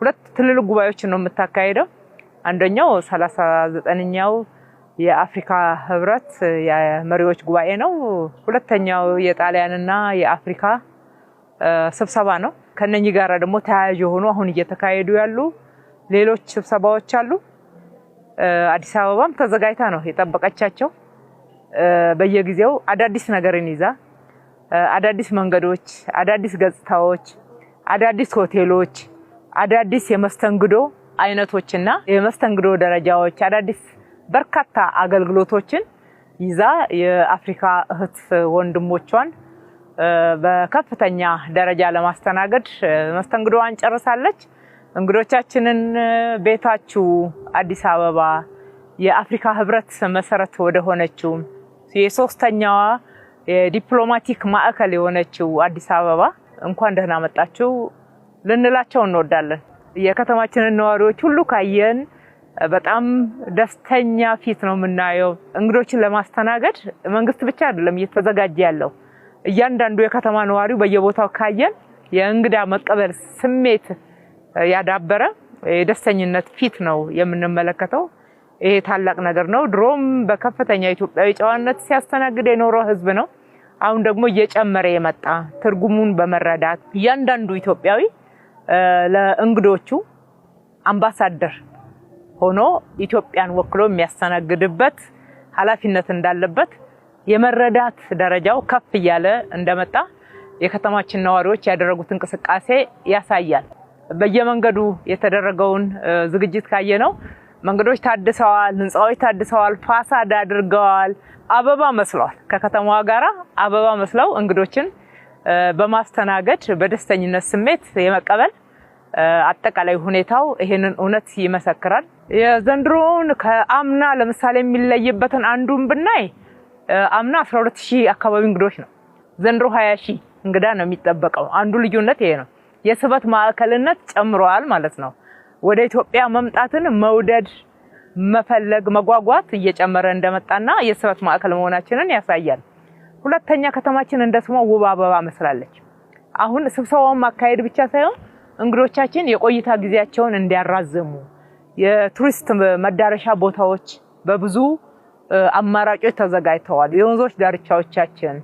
ሁለት ትልልቅ ጉባኤዎች ነው የምታካሄደው። አንደኛው 39ኛው የአፍሪካ ህብረት የመሪዎች ጉባኤ ነው። ሁለተኛው የጣሊያንና የአፍሪካ ስብሰባ ነው። ከነኚህ ጋር ደግሞ ተያያዥ ሆኖ አሁን እየተካሄዱ ያሉ ሌሎች ስብሰባዎች አሉ። አዲስ አበባም ተዘጋጅታ ነው የጠበቀቻቸው። በየጊዜው አዳዲስ ነገርን ይዛ አዳዲስ መንገዶች፣ አዳዲስ ገጽታዎች፣ አዳዲስ ሆቴሎች፣ አዳዲስ የመስተንግዶ አይነቶችና የመስተንግዶ ደረጃዎች፣ አዳዲስ በርካታ አገልግሎቶችን ይዛ የአፍሪካ እህት ወንድሞቿን በከፍተኛ ደረጃ ለማስተናገድ መስተንግዶዋን ጨርሳለች። እንግዶቻችንን ቤታችሁ አዲስ አበባ የአፍሪካ ህብረት መሰረት ወደ ሆነችው የሶስተኛዋ የዲፕሎማቲክ ማዕከል የሆነችው አዲስ አበባ እንኳን ደህና መጣችሁ ልንላቸው እንወዳለን። የከተማችንን ነዋሪዎች ሁሉ ካየን በጣም ደስተኛ ፊት ነው የምናየው። እንግዶችን ለማስተናገድ መንግስት ብቻ አይደለም እየተዘጋጀ ያለው። እያንዳንዱ የከተማ ነዋሪው በየቦታው ካየን የእንግዳ መቀበል ስሜት ያዳበረ የደስተኝነት ፊት ነው የምንመለከተው። ይሄ ታላቅ ነገር ነው። ድሮም በከፍተኛ ኢትዮጵያዊ ጨዋነት ሲያስተናግድ የኖረው ህዝብ ነው። አሁን ደግሞ እየጨመረ የመጣ ትርጉሙን በመረዳት እያንዳንዱ ኢትዮጵያዊ ለእንግዶቹ አምባሳደር ሆኖ ኢትዮጵያን ወክሎ የሚያስተናግድበት ኃላፊነት እንዳለበት የመረዳት ደረጃው ከፍ እያለ እንደመጣ የከተማችን ነዋሪዎች ያደረጉት እንቅስቃሴ ያሳያል። በየመንገዱ የተደረገውን ዝግጅት ካየነው መንገዶች ታድሰዋል፣ ህንጻዎች ታድሰዋል፣ ፋሳድ አድርገዋል፣ አበባ መስለዋል። ከከተማዋ ጋራ አበባ መስለው እንግዶችን በማስተናገድ በደስተኝነት ስሜት የመቀበል አጠቃላይ ሁኔታው ይሄንን እውነት ይመሰክራል። የዘንድሮውን ከአምና ለምሳሌ የሚለይበትን አንዱን ብናይ አምና 12000 አካባቢ እንግዶች ነው። ዘንድሮ 20000 እንግዳ ነው የሚጠበቀው። አንዱ ልዩነት ይሄ ነው። የስበት ማዕከልነት ጨምሯል ማለት ነው። ወደ ኢትዮጵያ መምጣትን መውደድ፣ መፈለግ፣ መጓጓት እየጨመረ እንደመጣና የስበት ማዕከል መሆናችንን ያሳያል። ሁለተኛ ከተማችን እንደስሟ ውብ አበባ መስላለች። አሁን ስብሰባውን ማካሄድ ብቻ ሳይሆን እንግዶቻችን የቆይታ ጊዜያቸውን እንዲያራዝሙ የቱሪስት መዳረሻ ቦታዎች በብዙ አማራጮች ተዘጋጅተዋል። የወንዞች ዳርቻዎቻችን፣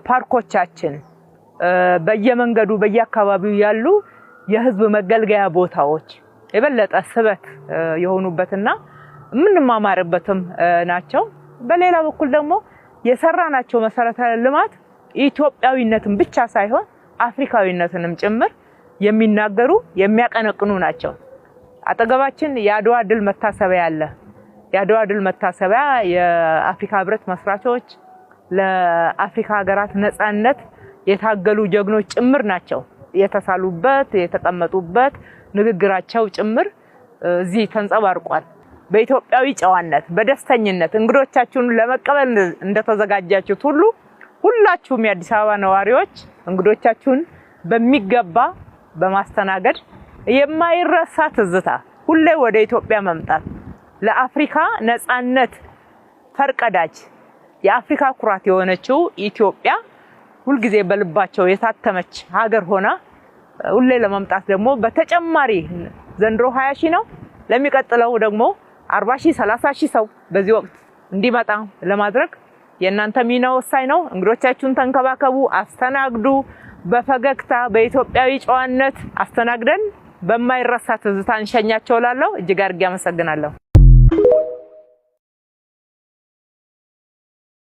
ፓርኮቻችን፣ በየመንገዱ በየአካባቢው ያሉ የህዝብ መገልገያ ቦታዎች የበለጠ ስበት የሆኑበትና ምንማማርበትም ናቸው። በሌላ በኩል ደግሞ የሰራናቸው መሰረተ ልማት ኢትዮጵያዊነትን ብቻ ሳይሆን አፍሪካዊነትንም ጭምር የሚናገሩ የሚያቀነቅኑ ናቸው። አጠገባችን የአድዋ ድል መታሰቢያ አለ። የአድዋ ድል መታሰቢያ የአፍሪካ ህብረት መስራቾች ለአፍሪካ ሀገራት ነጻነት የታገሉ ጀግኖች ጭምር ናቸው የተሳሉበት የተቀመጡበት ንግግራቸው ጭምር እዚህ ተንጸባርቋል። በኢትዮጵያዊ ጨዋነት በደስተኝነት እንግዶቻችሁን ለመቀበል እንደተዘጋጃችሁት ሁሉ ሁላችሁም የአዲስ አበባ ነዋሪዎች እንግዶቻችሁን በሚገባ በማስተናገድ የማይረሳ ትዝታ ሁሌ ወደ ኢትዮጵያ መምጣት ለአፍሪካ ነጻነት ፈርቀዳጅ የአፍሪካ ኩራት የሆነችው ኢትዮጵያ ሁልጊዜ በልባቸው የታተመች ሀገር ሆና ሁሌ ለመምጣት ደግሞ በተጨማሪ ዘንድሮ 20000 ነው። ለሚቀጥለው ደግሞ 40000 30000 ሰው በዚህ ወቅት እንዲመጣ ለማድረግ የእናንተ ሚና ወሳኝ ነው። እንግዶቻችሁን ተንከባከቡ፣ አስተናግዱ። በፈገግታ በኢትዮጵያዊ ጨዋነት አስተናግደን በማይረሳ ትዝታ እንሸኛቸው እላለሁ። እጅግ አድርጌ አመሰግናለሁ።